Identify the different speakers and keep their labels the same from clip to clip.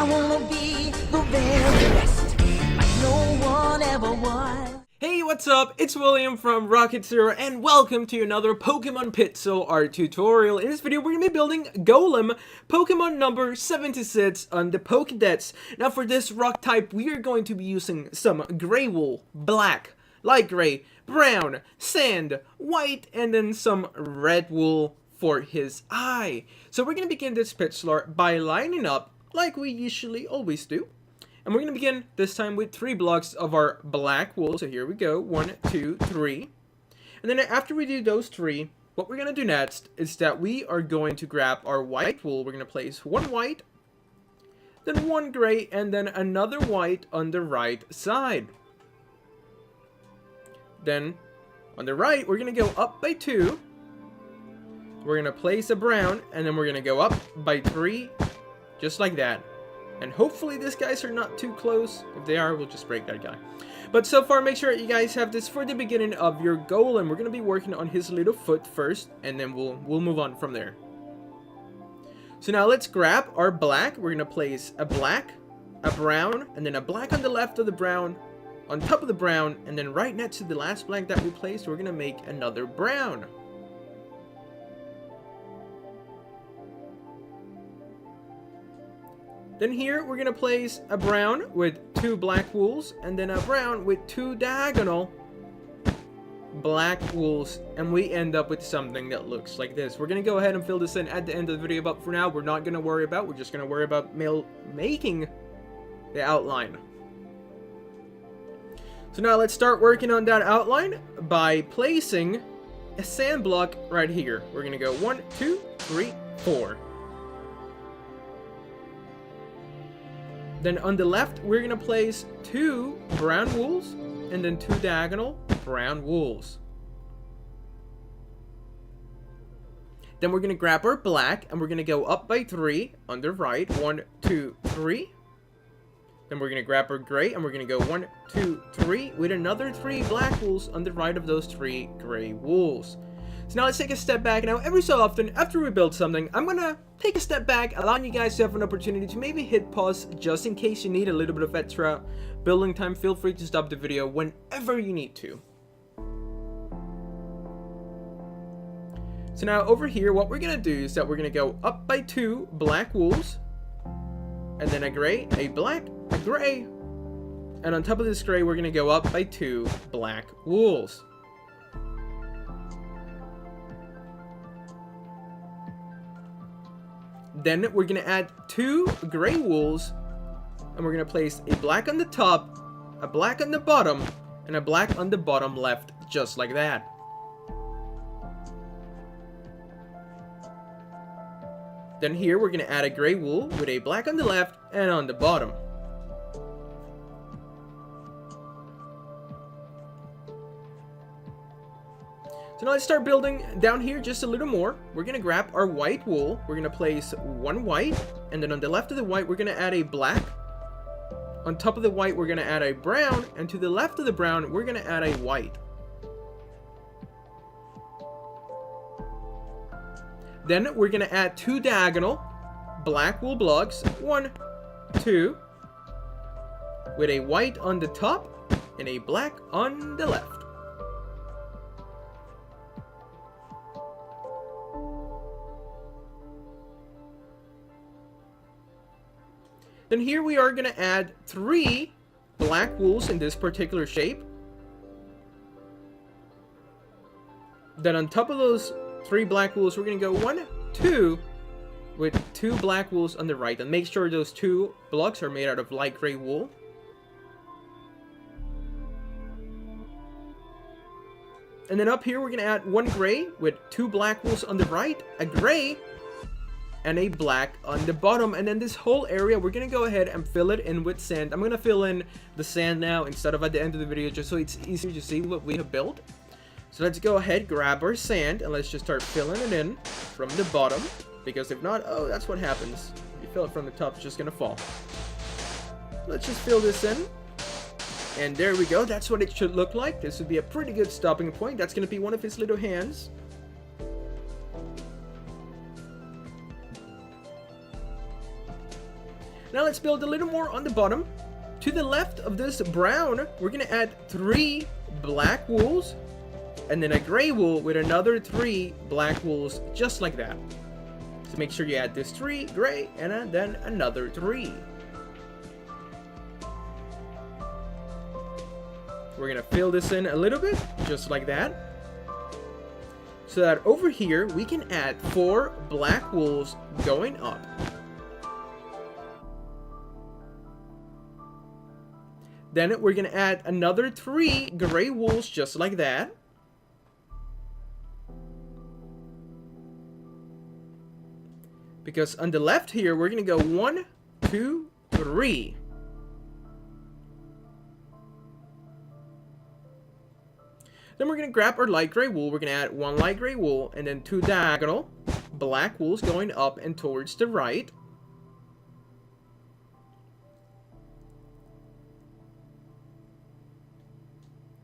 Speaker 1: gonna be the very best, like no one ever was.
Speaker 2: Hey, what's up? It's William from Rocket Zero, and welcome to another Pokemon Pixel art tutorial. In this video, we're going to be building Golem, Pokemon number 76 on the Pokédex. Now for this rock type, we are going to be using some gray wool, black, light gray, brown, sand, white, and then some red wool for his eye. So we're going to begin this pixel art by lining up like we usually always do. And we're going to begin this time with 3 blocks of our black wool. So here we go. 1, 2, 3. And then after we do those 3, what we're going to do next is that we are going to grab our white wool. We're going to place 1 white, then 1 gray, and then another white on the right side. Then on the right, we're going to go up by 2. We're going to place a brown, and then we're going to go up by 3, just like that. And hopefully these guys are not too close. If they are, we'll just break that guy. But so far, make sure you guys have this for the beginning of your Golem. We're going to be working on his little foot first, and then we'll move on from there. So now let's grab our black. We're going to place a black, a brown, and then a black on the left of the brown, on top of the brown, and then right next to the last black that we placed, we're going to make another brown. Then here, we're going to place a brown with 2 black wools, and then a brown with 2 diagonal black wools, and we end up with something that looks like this. We're going to go ahead and fill this in at the end of the video, but for now, we're not going to worry about, we're just going to worry about making the outline. So now let's start working on that outline by placing a sand block right here. We're going to go 1, 2, 3, 4. Then on the left, we're going to place 2 brown wools and then 2 diagonal brown wools. Then we're going to grab our black and we're going to go up by 3 on the right. 1, 2, 3. Then we're going to grab our gray and we're going to go 1, 2, 3 with another 3 black wools on the right of those 3 gray wools. So now let's take a step back. Now every so often, after we build something, I'm gonna take a step back, allowing you guys to have an opportunity to maybe hit pause just in case you need a little bit of extra building time. Feel free to stop the video whenever you need to. So now over here, what we're gonna do is that we're gonna go up by 2 black wools, and then a gray, a black, a gray, and on top of this gray, we're gonna go up by 2 black wools. Then we're going to add 2 gray wools, and we're going to place a black on the top, a black on the bottom, and a black on the bottom left, just like that. Then here we're going to add a gray wool with a black on the left and on the bottom. So now let's start building down here just a little more. We're going to grab our white wool. We're going to place 1 white. And then on the left of the white, we're going to add a black. On top of the white, we're going to add a brown. And to the left of the brown, we're going to add a white. Then we're going to add 2 diagonal black wool blocks. 1, 2. With a white on the top and a black on the left. Then here we are going to add 3 black wools in this particular shape. Then on top of those 3 black wools, we're going to go 1, 2 with 2 black wools on the right. And make sure those 2 blocks are made out of light gray wool. And then up here, we're going to add 1 gray with 2 black wools on the right, a gray, and a black on the bottom. And then this whole area, we're going to go ahead and fill it in with sand. I'm going to fill in the sand now instead of at the end of the video, just so it's easier to see what we have built. So let's go ahead, grab our sand, and let's just start filling it in from the bottom. Because if not, oh, that's what happens. If you fill it from the top, it's just going to fall. Let's just fill this in. And there we go. That's what it should look like. This would be a pretty good stopping point. That's going to be one of his little hands. Now let's build a little more on the bottom. To the left of this brown, we're gonna add 3 black wools, and then a gray wool with another 3 black wools, just like that. So make sure you add this 3 gray, and then another 3. We're gonna fill this in a little bit, just like that. So that over here, we can add 4 black wools going up. Then we're gonna add another 3 gray wools, just like that. Because on the left here, we're gonna go 1, 2, 3. Then we're gonna grab our light gray wool. We're gonna add 1 light gray wool and then 2 diagonal black wools going up and towards the right.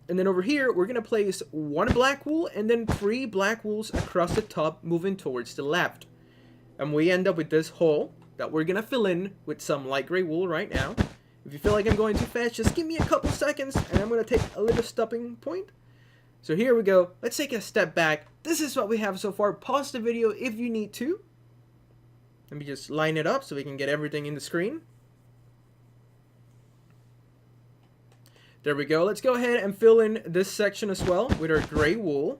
Speaker 2: And then over here, we're gonna place 1 black wool and then 3 black wools across the top, moving towards the left. And we end up with this hole that we're gonna fill in with some light gray wool right now. If you feel like I'm going too fast, just give me a couple seconds and I'm gonna take a little stopping point. So here we go. Let's take a step back. This is what we have so far. Pause the video if you need to. Let me just line it up so we can get everything in the screen. There we go. Let's go ahead and fill in this section as well with our gray wool.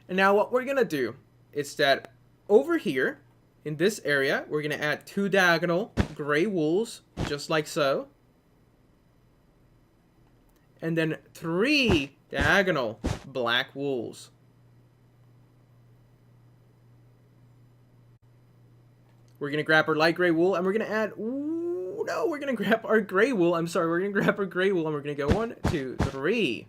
Speaker 2: And now what we're gonna do is that over here in this area, we're gonna add 2 diagonal gray wools, just like so. And then 3 diagonal black wools. We're gonna grab our light gray wool and we're gonna add, we're gonna grab our gray wool. I'm sorry, we're gonna grab our gray wool and we're gonna go 1, 2, 3.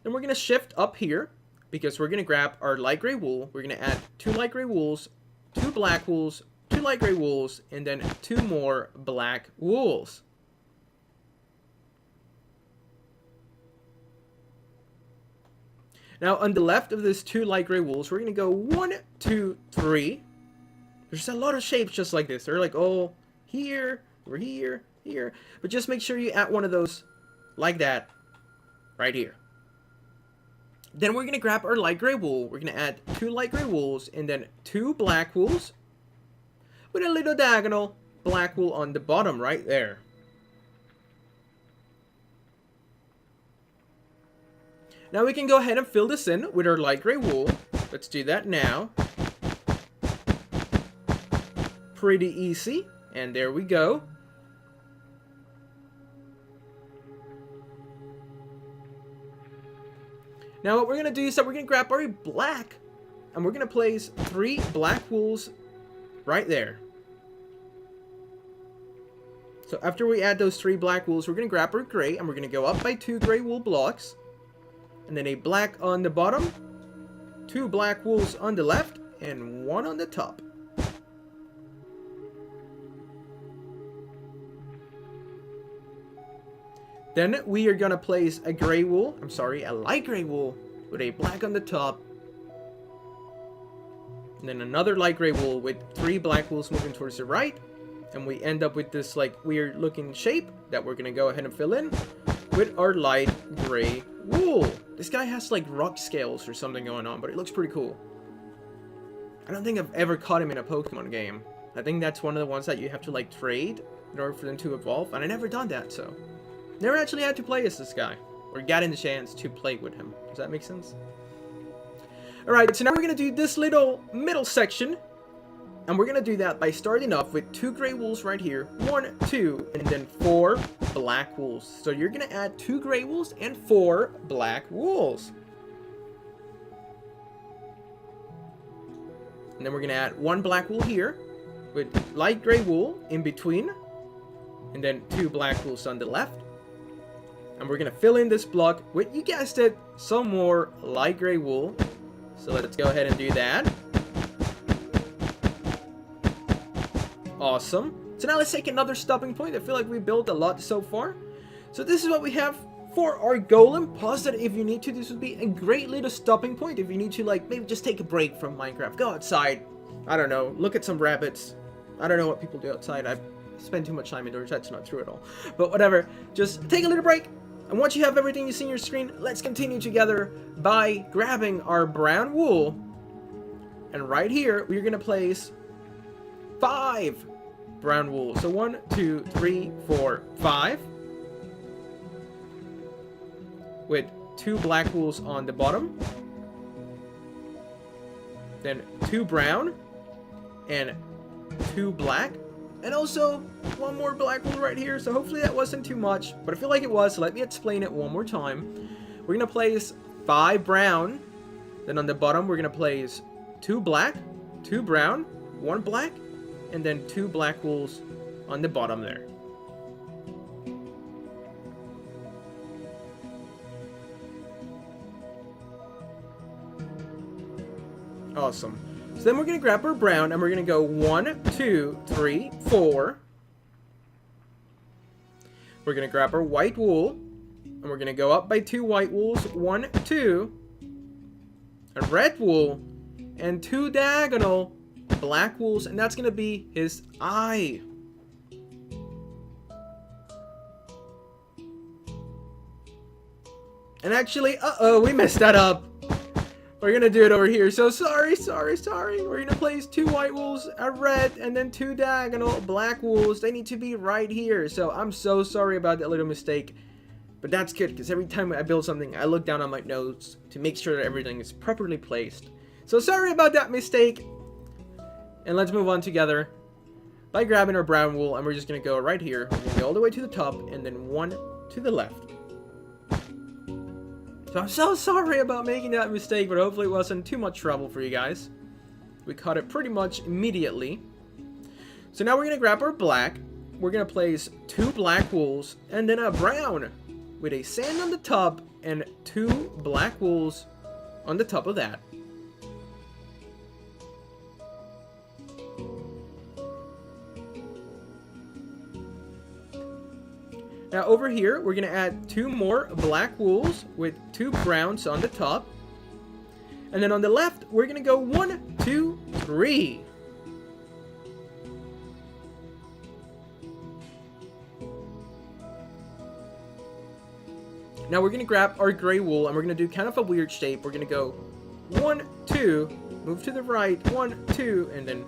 Speaker 2: Then we're gonna shift up here because we're gonna grab our light gray wool. We're gonna add 2 light gray wools, 2 black wools, 2 light gray wools, and then 2 more black wools. Now on the left of these 2 light gray wools, we're gonna go 1, 2, 3. There's a lot of shapes just like this. They're like, oh, here, over here, here. But just make sure you add one of those like that right here. Then we're gonna grab our light gray wool. We're gonna add 2 light gray wools and then 2 black wools with a little diagonal black wool on the bottom right there. Now we can go ahead and fill this in with our light gray wool. Let's do that now. Pretty easy. And there we go. Now what we're going to do is that we're going to grab our black and we're going to place 3 black wools right there. So after we add those 3 black wools, we're going to grab our gray and we're going to go up by 2 gray wool blocks. And then a black on the bottom, 2 black wools on the left, and 1 on the top. Then we are going to place a light gray wool with a black on the top. And then another light gray wool with 3 black wools moving towards the right. And we end up with this like weird looking shape that we're going to go ahead and fill in with our light gray wool. This guy has like rock scales or something going on, but it looks pretty cool. I don't think I've ever caught him in a Pokemon game. I think that's one of the ones that you have to like trade in order for them to evolve. And I never done that, so never actually had to play as this guy, or gotten the chance to play with him. Does that make sense? Alright, so now we're going to do this little middle section. And we're going to do that by starting off with 2 gray wools right here. 1, 2, and then 4 black wools. So you're going to add 2 gray wools and 4 black wools. And then we're going to add 1 black wool here with light gray wool in between. And then 2 black wools on the left. And we're going to fill in this block with, you guessed it, some more light gray wool. So let's go ahead and do that. Awesome. So now let's take another stopping point. I feel like we built a lot so far. So this is what we have for our golem. Pause it if you need to. This would be a great little stopping point if you need to, like, maybe just take a break from Minecraft. Go outside. I don't know. Look at some rabbits. I don't know what people do outside. I've spent too much time indoors. That's not true at all. But whatever. Just take a little break. And once you have everything you see on your screen, let's continue together by grabbing our brown wool. And right here, we're going to place 5 brown wool. So 1, 2, 3, 4, 5. With 2 black wools on the bottom. Then 2 brown. And 2 black. And also 1 more black wool right here. So hopefully that wasn't too much. But I feel like it was. So let me explain it one more time. We're going to place 5 brown. Then on the bottom, we're going to place 2 black, 2 brown, 1 black, and then 2 black wools on the bottom there. Awesome. So then we're going to grab our brown and we're going to go 1, 2, 3, 4. We're going to grab our white wool and we're going to go up by 2 white wools, 1, 2, a red wool, and 2 diagonal black wools, and that's going to be his eye. And actually, we messed that up. We're going to do it over here. So sorry. We're going to place 2 white wools, a red, and then 2 diagonal black wools. They need to be right here. So I'm so sorry about that little mistake. But that's good, because every time I build something, I look down on my notes to make sure that everything is properly placed. So sorry about that mistake. And let's move on together by grabbing our brown wool, and we're just going to go right here. We're going to go all the way to the top, and then 1 to the left. So I'm so sorry about making that mistake, but hopefully it wasn't too much trouble for you guys. We caught it pretty much immediately. So now we're going to grab our black. We're going to place 2 black wools, and then a brown with a sand on the top, and 2 black wools on the top of that. Now over here, we're going to add 2 more black wools with 2 browns on the top. And then on the left, we're going to go 1, 2, 3. Now we're going to grab our gray wool and we're going to do kind of a weird shape. We're going to go 1, 2, move to the right, 1, 2, and then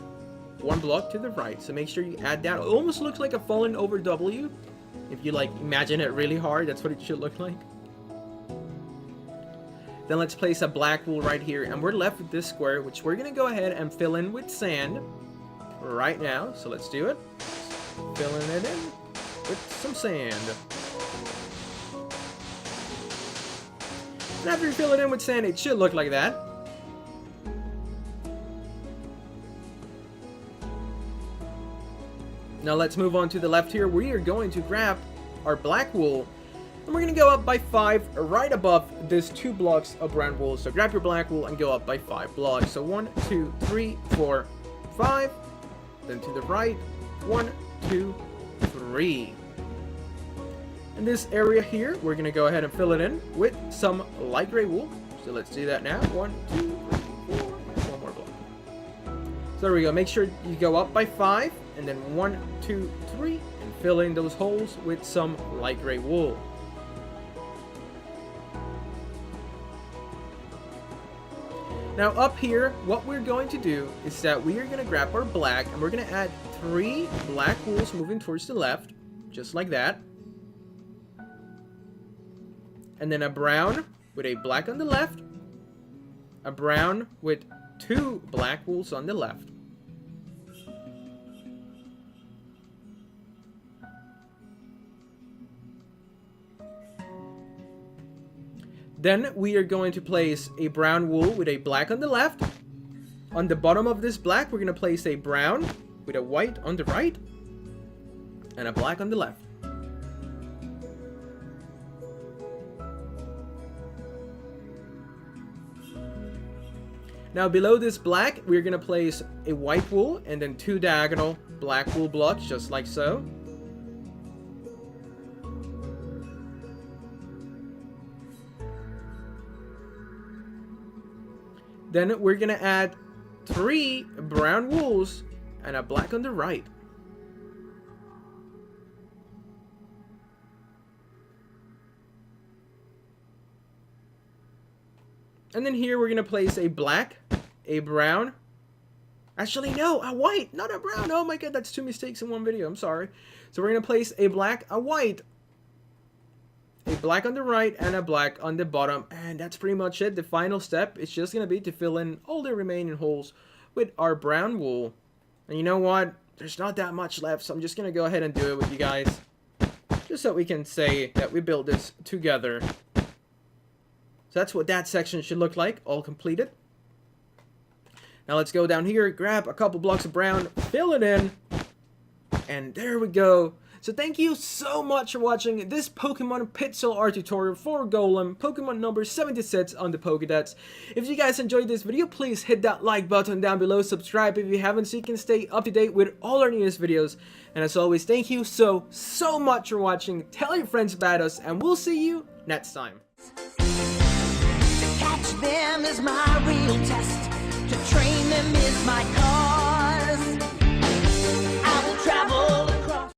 Speaker 2: 1 block to the right. So make sure you add that. It almost looks like a fallen over W. If you like imagine it really hard, that's what it should look like. Then let's place a black wool right here, and we're left with this square, which we're going to go ahead and fill in with sand right now. So let's do it. Filling it in with some sand. And after you fill it in with sand, it should look like that. Now let's move on to the left here. We are going to grab our black wool, and we're going to go up by 5 right above this 2 blocks of brown wool. So grab your black wool and go up by 5 blocks. So 1, 2, 3, 4, 5. Then to the right, 1, 2, 3. In this area here, we're going to go ahead and fill it in with some light gray wool. So let's do that now. 1, 2, 3, 4, 1 more block. So there we go. Make sure you go up by 5, and then 1, 2, 3, and fill in those holes with some light gray wool. Now up here, what we're going to do is that we are going to grab our black, and we're going to add 3 black wools moving towards the left, just like that. And then a brown with a black on the left, a brown with 2 black wools on the left. Then we are going to place a brown wool with a black on the left. On the bottom of this black, we're going to place a brown with a white on the right and a black on the left. Now below this black, we're going to place a white wool and then 2 diagonal black wool blocks, just like so. Then we're gonna add 3 brown wools and a black on the right. And then here we're gonna place a black, a brown. Actually, no, a white, not a brown. Oh my god, that's 2 mistakes in one video. I'm sorry. So we're gonna place a black, a white, a black on the right, and a black on the bottom. And that's pretty much it. The final step is just gonna be to fill in all the remaining holes with our brown wool. And you know what? There's not that much left, so I'm just gonna go ahead and do it with you guys, just so we can say that we built this together. So that's what that section should look like, all completed. Now let's go down here, grab a couple blocks of brown, fill it in, and there we go. So thank you so much for watching this Pokemon Pixel art tutorial for Golem, Pokemon number 76 on the Pokédex. If you guys enjoyed this video, please hit that like button down below, subscribe if you haven't so you can stay up to date with all our newest videos. And as always, thank you so much for watching, tell your friends about us, and we'll see you next time.
Speaker 1: To catch them is my real test. To train them is my call.